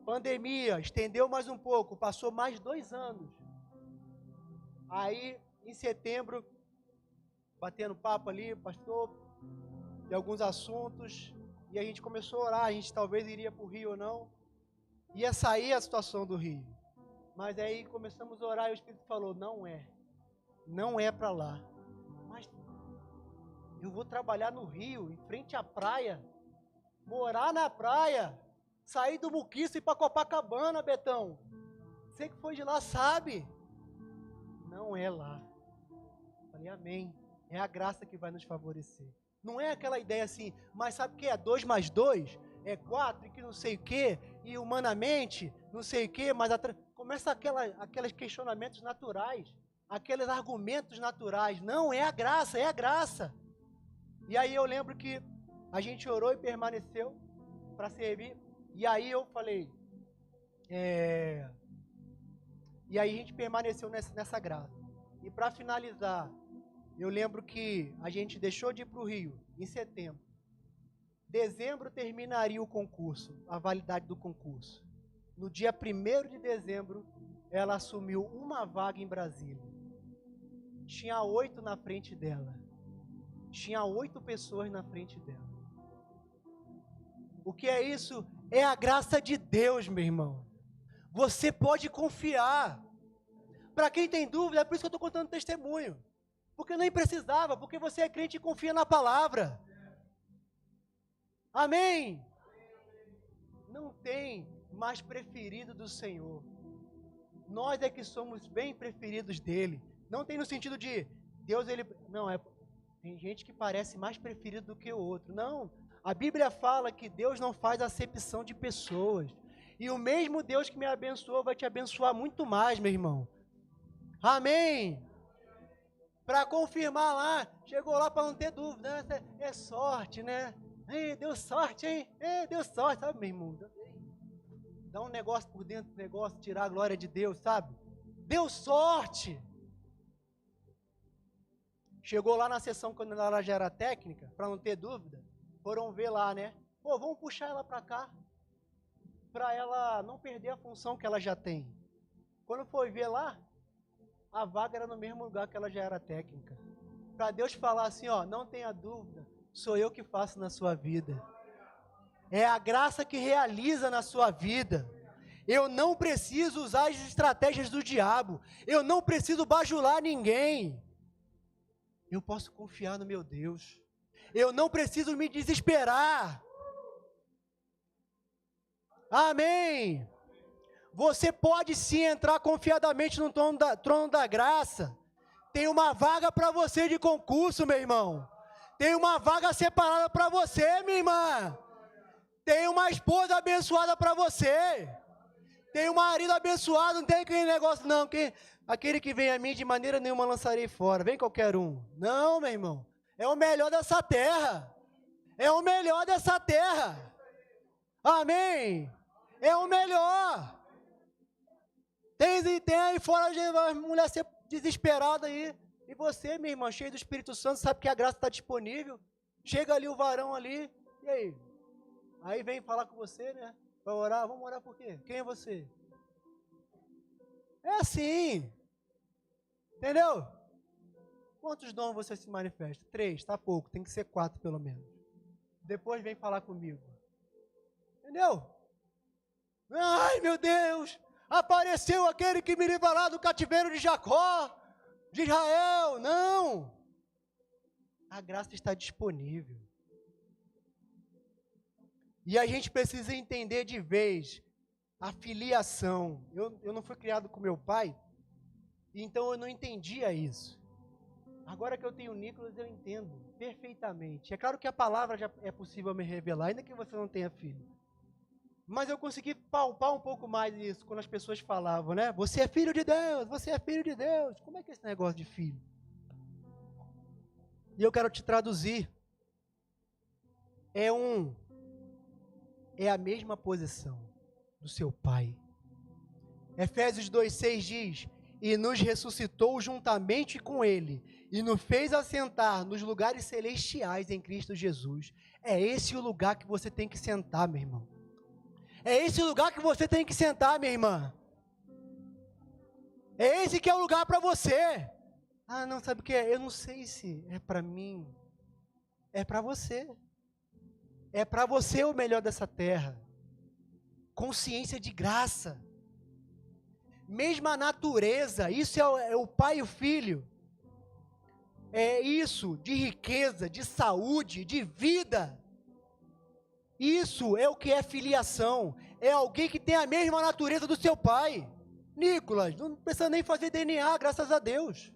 pandemia, estendeu mais um pouco, passou mais 2 anos. Aí, em setembro, batendo papo ali, pastor, de alguns assuntos, e a gente começou a orar, a gente talvez iria para o Rio ou não, ia sair a situação do Rio. Mas aí começamos a orar e o Espírito falou, não é para lá. Mas eu vou trabalhar no Rio, em frente à praia, morar na praia, sair do Muquiço e ir para Copacabana, Betão. Você que foi de lá sabe. Não é lá. Falei, amém. É a graça que vai nos favorecer. Não é aquela ideia assim, mas sabe o que é 2 mais 2? É 4 e que não sei o que, e humanamente, não sei o que, mas começa aqueles questionamentos naturais, aqueles argumentos naturais. Não, é a graça, é a graça. E aí eu lembro que a gente orou e permaneceu para servir. E aí eu falei, e aí a gente permaneceu nessa graça. E para finalizar, eu lembro que a gente deixou de ir para o Rio em setembro. Dezembro terminaria o concurso, a validade do concurso. No dia 1º de dezembro, ela assumiu uma vaga em Brasília. Tinha 8 na frente dela. Tinha 8 pessoas na frente dela. O que é isso? É a graça de Deus, meu irmão. Você pode confiar. Para quem tem dúvida, é por isso que eu estou contando testemunho. Porque nem precisava, porque você é crente e confia na palavra. Amém? Não tem mais preferido do Senhor. Nós é que somos bem preferidos dele. Não tem no sentido de Deus, ele... Não, tem gente que parece mais preferido do que o outro. Não, a Bíblia fala que Deus não faz acepção de pessoas. E o mesmo Deus que me abençoou vai te abençoar muito mais, meu irmão. Amém? Para confirmar lá, chegou lá para não ter dúvida, né? É sorte, né? Ei, deu sorte, hein? Deu sorte, sabe, meu irmão? Dá um negócio por dentro do negócio, tirar a glória de Deus, sabe? Deu sorte! Chegou lá na sessão, quando ela já era técnica, para não ter dúvida, foram ver lá, né? Pô, vamos puxar ela para cá, para ela não perder a função que ela já tem. Quando foi ver lá, a vaga era no mesmo lugar que ela já era técnica. Para Deus falar assim, ó, não tenha dúvida, sou eu que faço na sua vida. É a graça que realiza na sua vida. Eu não preciso usar as estratégias do diabo. Eu não preciso bajular ninguém. Eu posso confiar no meu Deus. Eu não preciso me desesperar. Amém. Você pode sim entrar confiadamente no trono da graça. Tem uma vaga para você de concurso, meu irmão. Tem uma vaga separada para você, minha irmã. Tem uma esposa abençoada para você. Tem um marido abençoado, não tem aquele negócio não. Aquele que vem a mim de maneira nenhuma lançarei fora. Vem qualquer um. Não, meu irmão. É o melhor dessa terra. É o melhor dessa terra. Amém. É o melhor. Tem aí fora a mulher ser desesperada aí. E você, minha irmã, cheio do Espírito Santo, sabe que a graça está disponível. Chega ali o varão ali. E aí? Aí vem falar com você, né? Vai orar. Vamos orar por quê? Quem é você? É assim. Entendeu? Quantos dons você se manifesta? 3, tá pouco. Tem que ser 4 pelo menos. Depois vem falar comigo. Entendeu? Ai, meu Deus! Apareceu aquele que me livrou lá do cativeiro de Jacó, de Israel. Não! A graça está disponível. E a gente precisa entender de vez a filiação. Eu não fui criado com meu pai, então eu não entendia isso. Agora que eu tenho o Nicolas, eu entendo perfeitamente. É claro que a palavra já é possível me revelar, ainda que você não tenha filho. Mas eu consegui palpar um pouco mais isso, quando as pessoas falavam, né? Você é filho de Deus, você é filho de Deus. Como é que é esse negócio de filho? E eu quero te traduzir. É a mesma posição do seu pai. Efésios 2,6 diz, e nos ressuscitou juntamente com ele, e nos fez assentar nos lugares celestiais em Cristo Jesus. É esse o lugar que você tem que sentar, meu irmão. É esse o lugar que você tem que sentar, minha irmã. É esse que é o lugar para você. Ah, não, sabe o que é? Eu não sei se é para mim. É para você. É para você o melhor dessa terra. Consciência de graça. Mesma natureza. Isso é o pai e o filho. É isso de riqueza, de saúde, de vida. Isso é o que é filiação. É alguém que tem a mesma natureza do seu pai. Nicolas, não precisa nem fazer DNA, graças a Deus.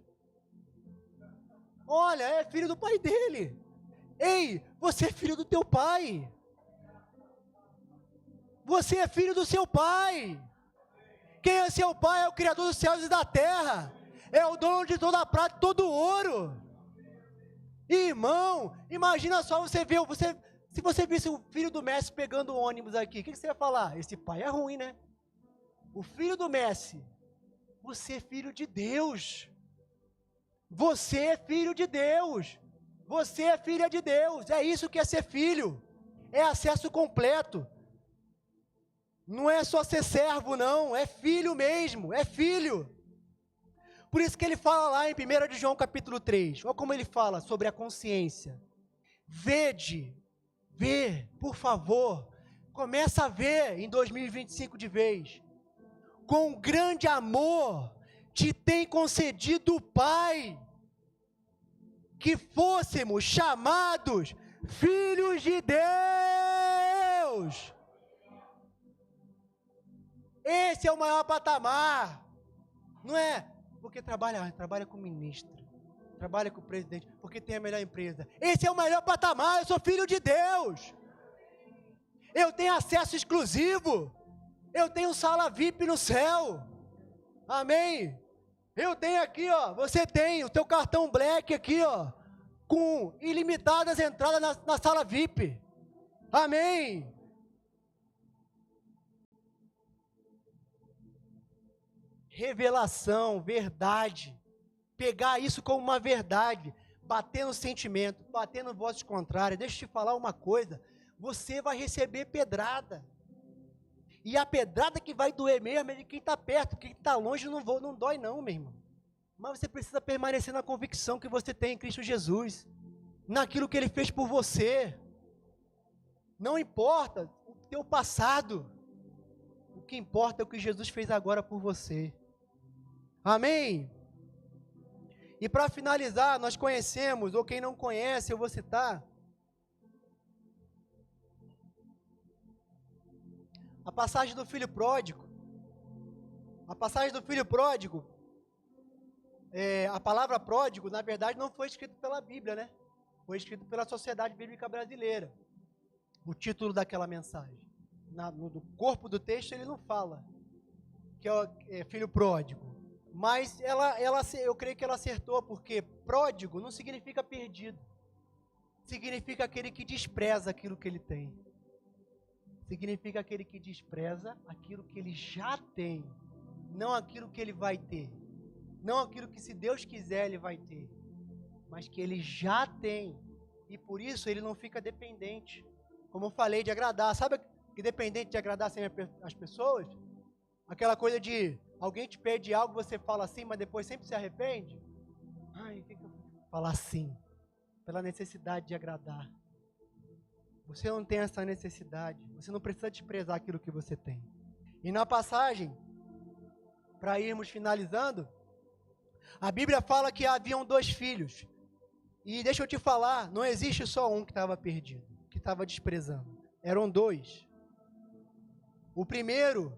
Olha, é filho do pai dele. Ei, você é filho do teu pai. Você é filho do seu pai. Quem é seu pai? É o Criador dos céus e da terra. É o dono de toda a prata e todo o ouro. Irmão, imagina só se você visse o filho do Messi pegando o ônibus aqui, o que você ia falar? Esse pai é ruim, né? O filho do Messi, você é filho de Deus. Você é filho de Deus. Você é filha de Deus. É isso que é ser filho. É acesso completo. Não é só ser servo, não. É filho mesmo. É filho. Por isso que ele fala lá em 1 de João capítulo 3. Olha como ele fala sobre a consciência. Vê, por favor, começa a ver em 2025 de vez. Com grande amor te tem concedido o Pai, que fôssemos chamados filhos de Deus. Esse é o maior patamar. Não é porque trabalha com ministro, trabalha com o presidente, porque tem a melhor empresa. Esse é o melhor patamar, eu sou filho de Deus. Eu tenho acesso exclusivo. Eu tenho sala VIP no céu. Amém? Eu tenho aqui, ó, você tem o teu cartão Black aqui, ó, com ilimitadas entradas na sala VIP. Amém? Revelação, verdade. Pegar isso como uma verdade, bater no sentimento, bater no voz contrária. Deixa eu te falar uma coisa, você vai receber pedrada. E a pedrada que vai doer mesmo é de quem está perto, quem está longe não dói não, meu irmão. Mas você precisa permanecer na convicção que você tem em Cristo Jesus, naquilo que Ele fez por você. Não importa o teu passado, o que importa é o que Jesus fez agora por você. Amém? E para finalizar, nós conhecemos, ou quem não conhece, eu vou citar, A passagem do filho pródigo. A passagem do filho pródigo, a palavra pródigo, na verdade, não foi escrito pela Bíblia, né? Foi escrito pela Sociedade Bíblica Brasileira. O título daquela mensagem. No corpo do texto ele não fala que é filho pródigo. Mas eu creio que ela acertou, porque pródigo não significa perdido. Significa aquele que despreza aquilo que ele tem. Significa aquele que despreza aquilo que ele já tem. Não aquilo que ele vai ter. Não aquilo que, se Deus quiser, ele vai ter. Mas que ele já tem. E por isso ele não fica dependente. Como eu falei, de agradar. Sabe que dependente de agradar sempre as pessoas? Aquela coisa de alguém te pede algo, você fala assim, mas depois sempre se arrepende. Ai, o que eu vou falar assim? Pela necessidade de agradar. Você não tem essa necessidade. Você não precisa desprezar aquilo que você tem. E na passagem, para irmos finalizando, a Bíblia fala que haviam 2 filhos. E deixa eu te falar, não existe só um que estava perdido, que estava desprezando. Eram 2. O primeiro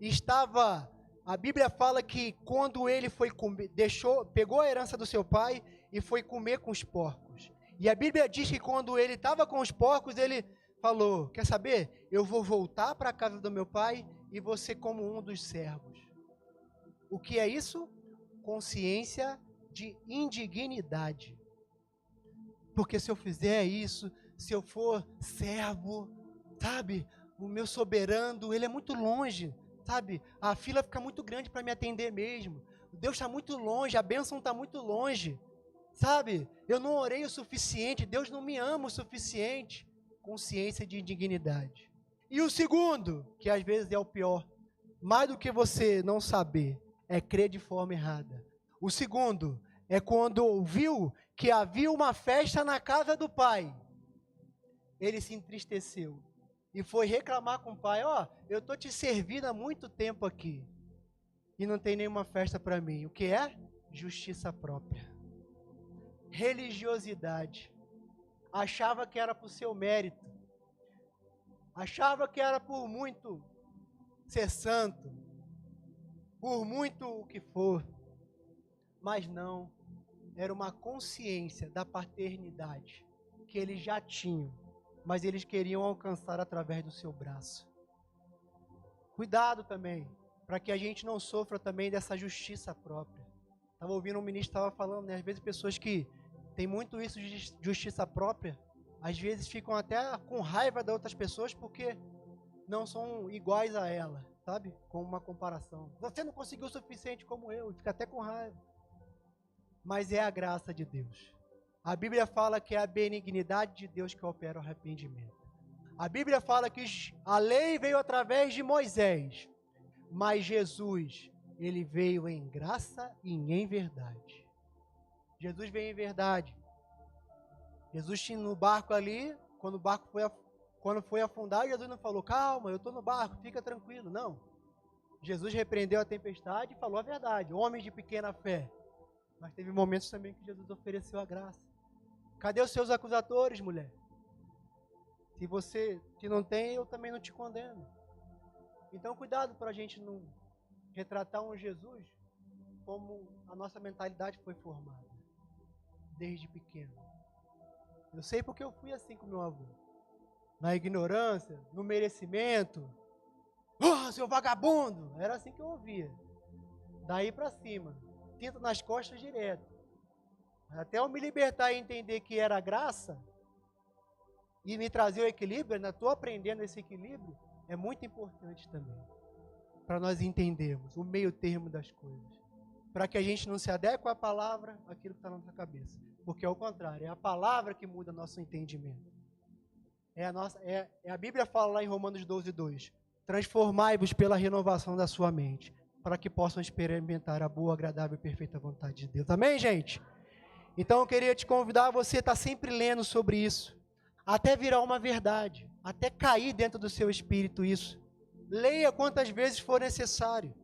estava, a Bíblia fala que quando ele foi comer, pegou a herança do seu pai e foi comer com os porcos. E a Bíblia diz que quando ele estava com os porcos, ele falou, quer saber? Eu vou voltar para a casa do meu pai e vou ser como um dos servos. O que é isso? Consciência de indignidade. Porque se eu fizer isso, se eu for servo, sabe? O meu soberano, ele é muito longe, sabe? A fila fica muito grande para me atender mesmo. Deus está muito longe, a bênção está muito longe, sabe? Eu não orei o suficiente, Deus não me ama o suficiente. Consciência de indignidade. E o segundo, que às vezes é o pior, mais do que você não saber, é crer de forma errada. O segundo é quando viu que havia uma festa na casa do pai. Ele se entristeceu e foi reclamar com o pai, eu estou te servindo há muito tempo aqui e não tem nenhuma festa para mim. O que é? Justiça própria. Religiosidade. Achava que era por seu mérito. Achava que era por muito ser santo. Por muito o que for. Mas não. Era uma consciência da paternidade que eles já tinham, mas eles queriam alcançar através do seu braço. Cuidado também, para que a gente não sofra também dessa justiça própria. Estava ouvindo um ministro estava falando, né? Às vezes pessoas que têm muito isso de justiça própria, às vezes ficam até com raiva de outras pessoas porque não são iguais a ela, sabe? Com uma comparação. Você não conseguiu o suficiente como eu, fica até com raiva. Mas é a graça de Deus. A Bíblia fala que é a benignidade de Deus que opera o arrependimento. A Bíblia fala que a lei veio através de Moisés, mas Jesus, ele veio em graça e em verdade. Jesus veio em verdade. Jesus tinha no barco ali, quando o barco foi afundar, Jesus não falou, calma, eu estou no barco, fica tranquilo. Não. Jesus repreendeu a tempestade e falou a verdade. Homens de pequena fé. Mas teve momentos também que Jesus ofereceu a graça. Cadê os seus acusadores, mulher? Se você não tem, eu também não te condeno. Então, cuidado para a gente não retratar um Jesus como a nossa mentalidade foi formada. Desde pequeno. Eu sei porque eu fui assim com meu avô. Na ignorância, no merecimento. Seu vagabundo! Era assim que eu ouvia. Daí para cima. Tinta nas costas direto. Até eu me libertar e entender que era graça e me trazer o equilíbrio, ainda estou aprendendo esse equilíbrio, é muito importante também. Para nós entendermos o meio termo das coisas. Para que a gente não se adeque à palavra, aquilo que está na nossa cabeça. Porque ao contrário, é a palavra que muda nosso entendimento. A Bíblia fala lá em Romanos 12:2. Transformai-vos pela renovação da sua mente, para que possam experimentar a boa, agradável e perfeita vontade de Deus. Amém, gente? Então eu queria te convidar a você estar sempre lendo sobre isso, até virar uma verdade, até cair dentro do seu espírito isso. Leia quantas vezes for necessário,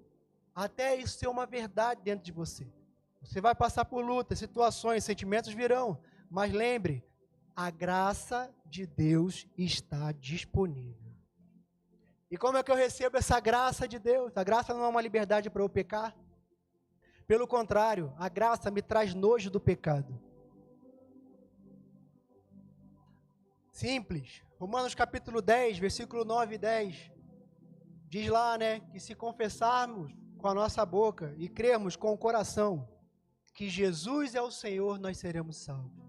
até isso ser uma verdade dentro de você. Você vai passar por lutas, situações, sentimentos virão, mas lembre, a graça de Deus está disponível. E como é que eu recebo essa graça de Deus? A graça não é uma liberdade para eu pecar. Pelo contrário, a graça me traz nojo do pecado. Simples. Romanos capítulo 10, versículo 9 e 10. Diz lá, né, que se confessarmos com a nossa boca e crermos com o coração que Jesus é o Senhor, nós seremos salvos.